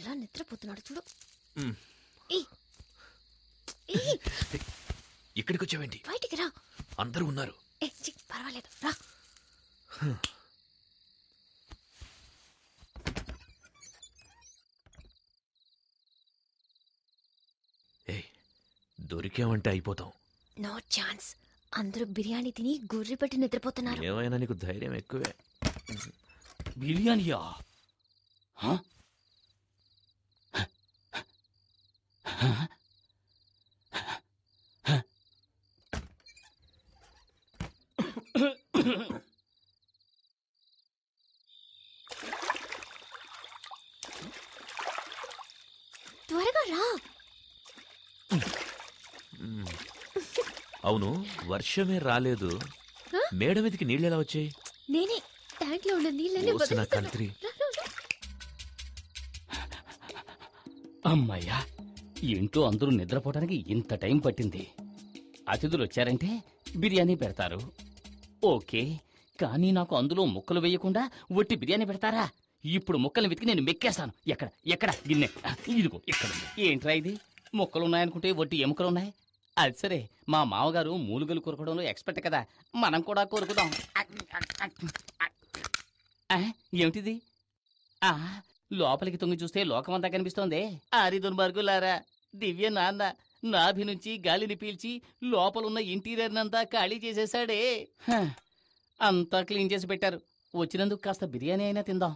ఎలా నిద్రపోతున్నాడు చూడు. ఇక్కడికి వచ్చావేంటి? బయటికి రా. అందరూ ఉన్నారు. పర్వాలేదు రా. దొరికామంటే అయిపోతాం. No chance. అందరూ బిర్యానీ తిని గుర్రి పెట్టి నిద్రపోతున్నారు. ఏమైనా నీకు ధైర్యం ఎక్కువే. బిర్యానీయా? త్వరగా రా. అవును, వర్షమే రాలేదు. మేడ మీదకి నీళ్ళు ఎలా వచ్చాయి? నేనే ట్యాంక్ లో ఉన్న నీళ్ళని కంత్రి. అమ్మయ్యా, ఇంట్లో అందరూ నిద్రపోవడానికి ఇంత టైం పట్టింది. అతిథులు వచ్చారంటే బిర్యానీ పెడతారు, ఓకే. కానీ నాకు అందులో ముక్కలు వేయకుండా ఒట్టి బిర్యానీ పెడతారా? ఇప్పుడు ముక్కల్ని వెతికి నేను మెక్కేస్తాను. ఎక్కడ ఎక్కడ గిన్నె? ఇదిగో ఇక్కడ. ఏంట్రా ఇది? ముక్కలున్నాయనుకుంటే ఒట్టి ఎముకలున్నాయి. అది సరే, మా మామగారు మూలుగలు కొరకడంలో ఎక్స్పర్ట్ కదా, మనం కూడా కొరుకుదాం. ఏమిటిది? లోపలికి తొంగి చూస్తే లోకమంతా కనిపిస్తోంది. ఆరి దుర్మార్గులారా, దివ్య నాన్న నాభి నుంచి గాలిని పీల్చి లోపలున్న ఇంటీరియర్ నంతా ఖాళీ చేసేసాడే. అంతా క్లీన్ చేసి పెట్టారు. వచ్చినందుకు కాస్త బిర్యానీ అయినా తిందాం.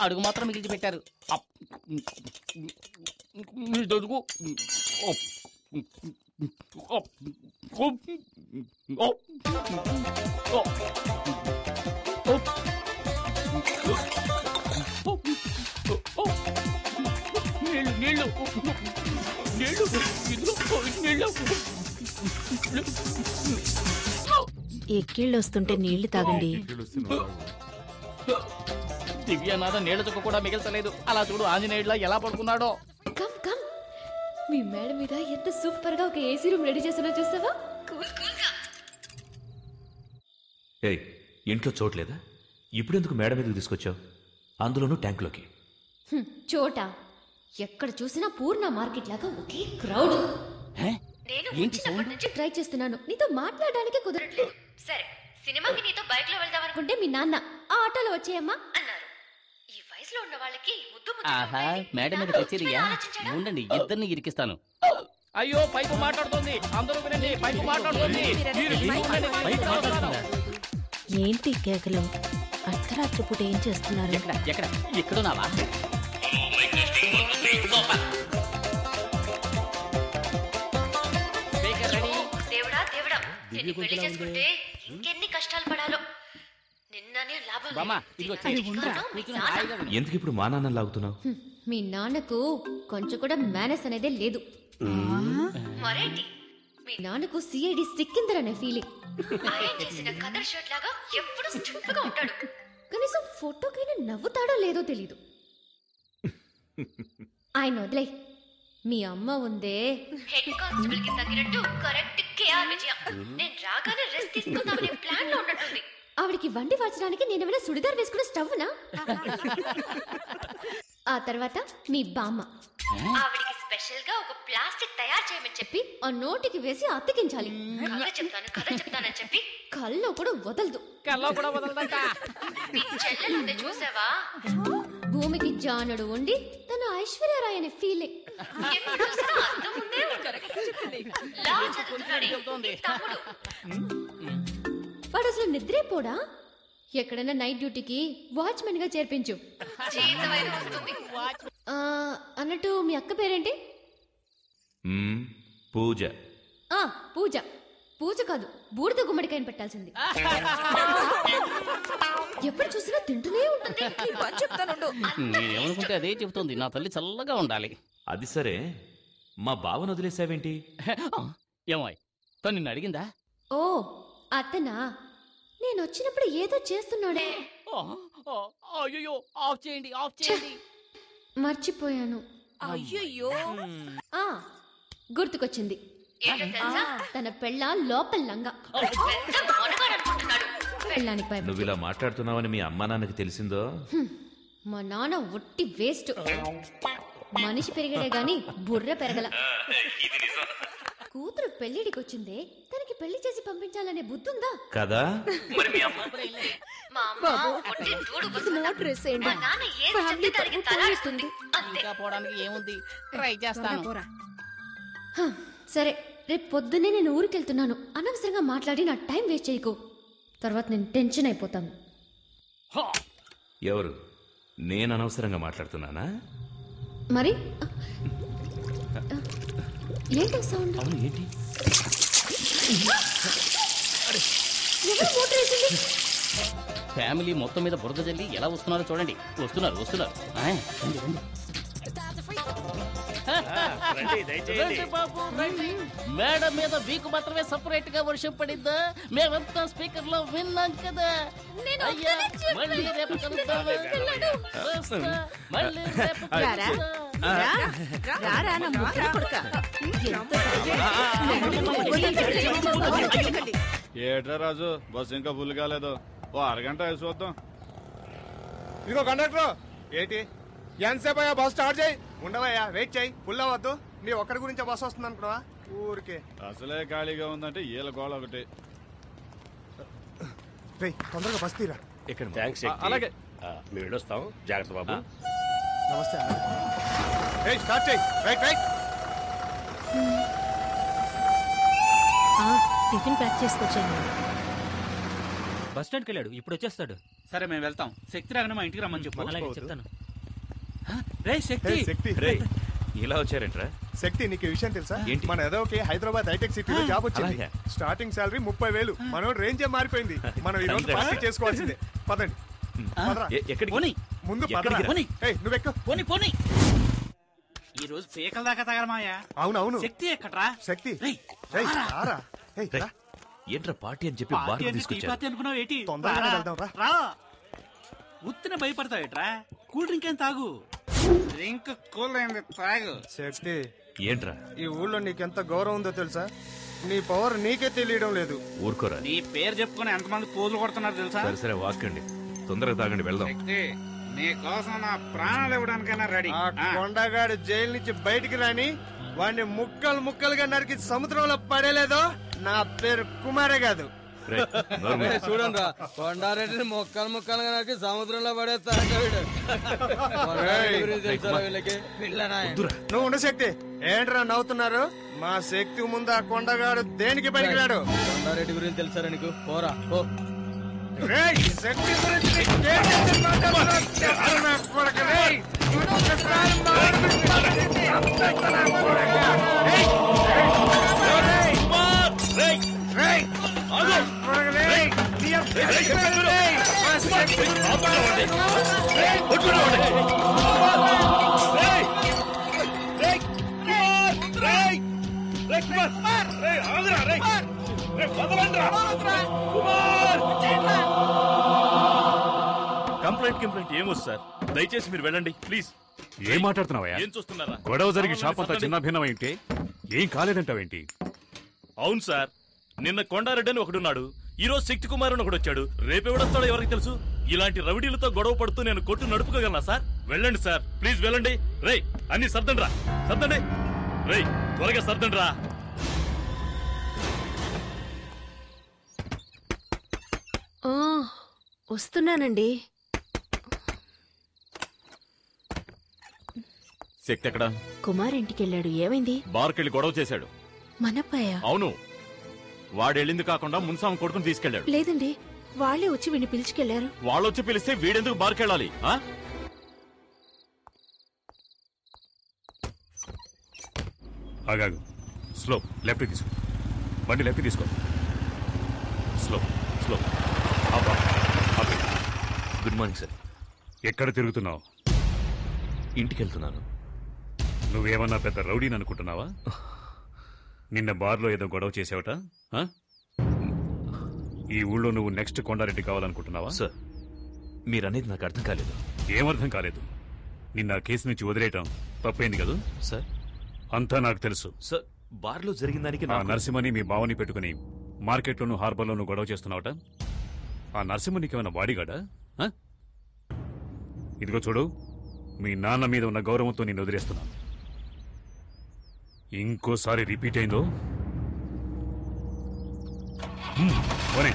అడుగు మాత్రం మిగిల్చి పెట్టారు. ఎక్కిళ్ళు వస్తుంటే నీళ్లు తాగండి. దివ్యనాథ నీళ్ల చుక్క కూడా మిగల్చలేదు. అలా చూడు ఆంజనేయుడిలా ఎలా పడుకున్నాడో. కమ్ కమ్, మీ మేడ మీద ఎంత సూపర్ గా ఒక ఏసీ రూమ్ రెడీ చేస్తున్నా చూస్తావా? ఏయ్, ఇంట్లో చోట్లేదా? ఇప్పుడెందుకు మేడ మీదకి తీసుకొచ్చావు? అందులోనూ ట్యాంకులోకి. చోట ఎక్కడ చూసినా పూర్ణ మార్కెట్ లాగా ఒకే క్రౌడ్. నేను వచ్చినప్పటి నుంచి ట్రై చేస్తున్నాను, నీతో మాట్లాడడానికి కుదరట్లేదు. సరే, సినిమాకి నీతో బైక్ లో వెళ్దాం అనుకుంటే మీ నాన్న ఆ ఆటోలో వచ్చేయమ్మా అన్నారు. ఈ వయసులో ఉన్న వాళ్ళకి ఆహా, మేడం మీద కచేరియా? ఉండండి, ఇద్దరిని ఇరికిస్తాను. అయ్యో, పైపు మాట్లాడుతోంది. అందరూ వినండి, పైపు మాట్లాడుతోంది. ఏంటి కేకలు? అర్ధరాత్రి పూట ఏం చేస్తున్నారు? ఎక్కడ ఎక్కడున్నావా? దేవుడా దేవుడా, నిన్ను పెళ్లి చేసుకుంటే ఇంకెన్ని కష్టాలు పడాలో. నిన్ననే లాభం. ఎందుకు ఇప్పుడు మా నాన్న లాగుతున్నావు? మీ నాన్నకు కొంచెం కూడా మేనస్ అనేదే లేదు. మరేంటి, మీ నాన్నకు సిఐడి సిక్కిందర్ అనే ఫీలింగ్. ఆయన చేసిన కదర్ షర్ట్ లాగా ఎప్పుడు స్ట్రిక్ట్ గా ఉంటాడు. కనీసం ఫోటోకైనా నవ్వుతాడో లేదో తెలీదు. ఆయన వదిలే. మీ అమ్మ ఉందే, హెడ్ కానిస్టేబుల్ కి తగినట్టు కరెక్ట్ కేఆర్ విజయ. నేను రాగానే రెస్ట్ తీసుకుందామనే ప్లాన్ లో ఉన్నట్టుంది. ఆవిడికి వండి వార్చడానికి నేనేమైనా సుడిదార్ వేసుకున్న స్టవ్నా? ఆ తర్వాత మీ బామ్మ. ఆవిడికి స్పెషల్ గా ఒక ప్లాస్టిక్ తయారు చేయమని చెప్పి ఆ నోటికి వేసి అతికించాలి. కథ చెప్తానని చెప్పి కల్లో కూడా వదలదు. చెల్లెలుంది చూసావా? భూమికి జానుడు ఉండి తన ఐశ్వర్యరాయ్ అనే ఫీలింగ్. వాడు అసలు నిద్రే పోడా? ఎక్కడైనా నైట్ డ్యూటీకి వాచ్మెన్ గా చేర్పించు. అన్నట్టు మీ అక్క పేరేంటి? పూజ. పూజ. పూజ కాదు, బూడిద గుమ్మడికాయని పెట్టాల్సింది. ఎప్పుడు చూసినా తింటూనే ఉంటుంది. నేనేమనుకుంటే అదే చెబుతోంది. నా తల్లి చల్లగా ఉండాలి. అది సరే, మా బావను వదిలేసావేంటి? ఏమాయ్, తను నిన్ను అడిగిందా? ఓ అతనా? నేను వచ్చినప్పుడు ఏదో చేస్తున్నాడే. అయ్యో, ఆఫ్ చేయండి, ఆఫ్ చేయండి. మర్చిపోయాను. అయ్యో, గుర్తుకొచ్చింది. తన పెళ్ళ లోపల లంగా. నువ్వు ఇలా మాట్లాడుతున్నావని మీ అమ్మా నాన్నకి తెలిసిందో? మా నాన్న ఒట్టి వేస్ట్. మనిషి పెరిగాడే గాని బుర్ర పెరగల. కూతురు పెళ్లిడికి వచ్చిందే, తనకి పెళ్లి చేసి పంపించాలనే బుద్ధి ఉందా కదా? ఇంకా పోవడానికి ఏముంది, ట్రై చేస్తాను. సరే, రేపు పొద్దున్నే నేను ఊరికెళ్తున్నాను. అనవసరంగా మాట్లాడి నా టైం వేస్ట్ చేయకు, తర్వాత నేను టెన్షన్ అయిపోతాను. ఎవరు? నేను అనవసరంగా మాట్లాడుతున్నానా? మరి ఏంటి సౌండ్? అవును, ఏంటి? ఎవరు మోటార్ వేసింది? ఫ్యామిలీ మొత్తం మీద బురద జల్లి ఎలా వస్తున్నారో చూడండి. వస్తున్నారు వస్తున్నారు. రండి బాబు, రండి. మేడం మీద మీకు మాత్రమే సపరేట్ గా వర్షం పడిందా? మేమంతా స్పీకర్ లో విన్నాం కదా. అయ్యా, మళ్ళీ రేపు కలుద్దామా? మళ్ళీ రేపు ఏట్రా రాజు, బస్సు ఇంకా ఫుల్ కాలేదు. ఓ అరగంట వేసి చూద్దాం. ఇదిగో కండక్టర్, ఏంటి ఎంతసేపు అయ్యా? బస్ స్టార్ట్ చేయి. ఉండవయ్యా, వెయిట్ చేయి. ఫుల్ అవ్వద్దు. నీ ఒక్కడి గురించి బస్ వస్తుంది అనుకున్నావా? ఊరికే అసలే ఖాళీగా ఉందంటే ఈల గోళ ఒకటి. తొందరగా బస్ తీరా. ఇక్కడ అలాగే మేము వెళ్ళొస్తాం. జాగ్రత్త బాబు. నమస్తే. స్టార్ట్ చేయి. Right right. టిఫిన్ ప్యాక్ చేసుకొచ్చాను. బస్ స్టాండ్కి వెళ్ళాడు, ఇప్పుడు వచ్చేస్తాడు. సరే మేము వెళ్తాం. శక్తి రాగానే మా ఇంటికి రమ్మని చెప్పు. అలాగే చెప్తాను. శక్తి ఇలా వచ్చారేంట్రా? శక్తి, నీకు ఈ విషయం తెలుసా? ఏంటి? మన ఎదోకి హైదరాబాద్ హైటెక్ సిటీలో జాబ్ వచ్చింది. అలాగే. Starting salary 30,000. మనం రేంజే మారిపోయింది. మనం ఈ రోజు పార్టీ చేసుకోవాల్సిందే. పదండి. ఎక్కడికి? ముందు నువ్వెక్కు. పోనీ పోనీ. ఈ రోజు పీకల దాకా తగలమాయా. అవునవును. శక్తి ఎక్కడ్రా? శక్తి ఏంట్రా పార్టీ అని చెప్పి బార్ తీసుకొచ్చారు. అనుకున్నావు ఏంటి? తొందరగా వెళ్దాం రా. రా. ఉత్తిన భయపడతావేట్రా? కూల్ డ్రింక్ ఏం తాగు. డ్రింక్ కూల్ అయింది, తాగు. శక్తి, ఏంట్రా? ఈ ఊళ్ళో నీకెంత గౌరవం ఉందో తెలుసా? నీ పవర్ నీకే తెలియడం లేదు. ఊరుకోరా. నీ పేరు చెప్పుకుని ఎంతమంది పోజులు కొడుతున్నారు తెలుసా? సరే సరే, వాకండి. తొందరగా తాగండి, వెళ్దాం. నీ కోసం నా ప్రాణాలు ఇవ్వడానికైనా రెడీ. ఆ కొండగాడు జైలు నుంచి బయటికి రాని వాడిని ముక్కలు ముక్కలుగా నరికి సముద్రంలో పడేలేదో నా పేరు కుమారే కాదు. చూడండి రా, కొండారెడ్డిని ముక్కలు ముక్కలుగా నరికి సముద్రంలో పడేస్తాడు. నువ్వు ఉండ శక్తి. ఏంట్రా నవ్వుతున్నారు? మా శక్తి ముందు ఆ కొండగాడు దేనికి పనికిరాడు. కొండారెడ్డి గురించి తెలుసారా నీకు? పోరా పో. శక్తి గురించి కంప్లైంట్ ఏమొచ్చు సార్? దయచేసి మీరు వెళ్ళండి ప్లీజ్. ఏం మాట్లాడుతున్నావయ్యా? ఏం చూస్తున్నారా? గొడవ జరిగి షాప్ అంతా చిన్న భిన్నమైంటే ఏం కాలేదంటావేంటి? అవును సార్, నిన్న కొండారెడ్డి అని ఒకడున్నాడు, ఈ రోజు శక్తి కుమార్ అని ఒకడు వచ్చాడు. రేపెవడొస్తాడో ఎవరికి తెలుసు? ఇలాంటి రౌడీలతో గొడవ పడుతూ నేను కొట్టు నడుపుకోగలనా సార్? వెళ్ళండి సార్, ప్లీజ్ వెళ్ళండి. రేయ్, అన్ని సర్దండి రా, సర్దండి. రేయ్, త్వరగా సర్దండి రా. వస్తున్నానండి. శక్తి ఎక్కడ? కుమార్ ఇంటికి వెళ్ళాడు. ఏమైంది? బార్కెళ్ళి గొడవ చేశాడు. మనప్పయ్య? అవును, వాడెళ్ళింది కాకుండా మున్సాం కొడుకుని తీసుకెళ్లాడు. లేదండి, వాళ్ళే వచ్చి వీడిని పిలుచుకెళ్లారు. వాళ్ళొచ్చి పిలిస్తే వీడెందుకు బార్కెళ్ళాలి? ఆగాగు. స్లో, లెఫ్ట్ తీసుకో. బండి లెఫ్ట్ తీసుకో. Slow slow. Good morning sir. ఎక్కడ తిరుగుతున్నావు? ఇంటికి వెళ్తున్నాను. నువ్వేమన్నా పెద్ద రౌడీని అనుకుంటున్నావా? నిన్న బార్లో ఏదో గొడవ చేసావట. ఈ ఊళ్ళో నువ్వు నెక్స్ట్ కొండారెడ్డి కావాలనుకుంటున్నావా? సార్, మీరనేది నాకు అర్థం కాలేదు. ఏమర్థం కాలేదు? నిన్న కేసు నుంచి వదిలేయటం తప్పైంది కదా సార్? అంతా నాకు తెలుసు సార్. బార్లో జరిగిన దానికి నరసింహని మీ బావని పెట్టుకుని మార్కెట్లోను హార్బర్లోను గొడవ చేస్తున్నావట. ఆ నరసింహ నీకేమైనా బాడీగాడా? ఇదిగో చూడు, మీ నాన్న మీద ఉన్న గౌరవంతో నేను వదిలేస్తున్నాను. ఇంకోసారి రిపీట్ అయిందో పోనీ